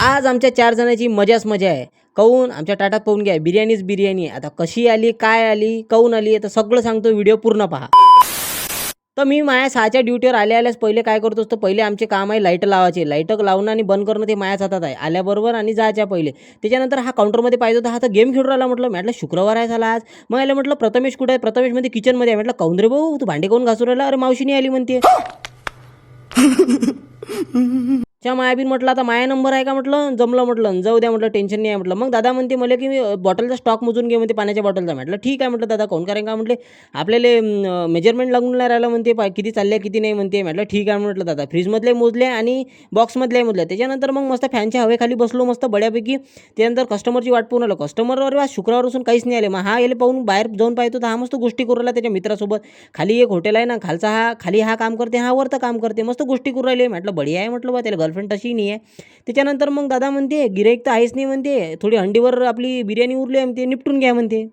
आज आमच्या 4 जणांची मजाच मजा आहे. काहून आमच्या ताटात पाहून घ्या, बिर्याणीच बिर्याणी आहे. आता कशी आली, काय आली, काहून आली, आता सगळं सांगतो, व्हिडिओ पूर्ण पहा. तर मी माझ्या 6च्या ड्युटीवर आल्याच पहिले काय करत असतो, पहिले आमचे काम आहे लाईट लावायचे. लाईट लावणं आणि बंद करणं ते माझ्याच हातात आहे, आल्याबरोबर आणि जायच्या पहिले. त्याच्यानंतर हा काउंटरमध्ये पाहिजे होता, हा तर गेम खेळून राहिला. म्हटलं शुक्रवार आहे झाला आज. मग याला म्हटलं प्रथमेश कुठे आहे? प्रथमेशमध्ये किचनमध्ये आहे. म्हटलं काहून रे भाऊ, तू भांडे काहून घासून राहिला? अरे मावशी नाही आली म्हणते. च्या मायाबीन म्हटलं आता माया नंबर आहे का म्हटलं, जमलं म्हटलं, जाऊ द्या म्हटलं, टेन्शन नाही आहे म्हटलं. मग दादा म्हणते मला की बॉटलचा स्टॉक मोजून घे म्हणते पाण्याच्या बॉटलचा. म्हटलं ठीक आहे म्हटलं दादा, कोण करेन का म्हटले, आपल्याला मेजरमेंट लागून नाही राहिलं म्हणते, किती चालल्या किती नाही म्हणते. म्हटलं ठीक आहे म्हटलं दादा, फ्रीजमधले मोजले आणि बॉक्समधले मोजले. त्याच्यानंतर मग मस्त फॅनच्या हवेखाली बसलो मस्त बड्यापैकी. त्यानंतर कस्टमरची वाट पाहून आलो. कस्टमरवर शुक्रवारपासून काहीच नाही आले. मग हा याला पाहून बाहेर जाऊन पाहतो तर हा मस्त गोष्टी करू राहिला त्याच्या मित्रासोबत. खाली एक हॉटेल आहे ना, खाली हा काम करते, हा वरतं काम करते, मस्त गोष्टी करू राहिले. म्हटलं बढिया आहे म्हटलं बा, त्याला गर्लफ्रेंड तशी नाही आहे. त्याच्यानंतर मग दादा म्हणते गिराईक तर आहेच नाही म्हणते, थोडी हंडीवर आपली बिर्याणी उरली आहे म्हणते, निपटून घ्या म्हणते.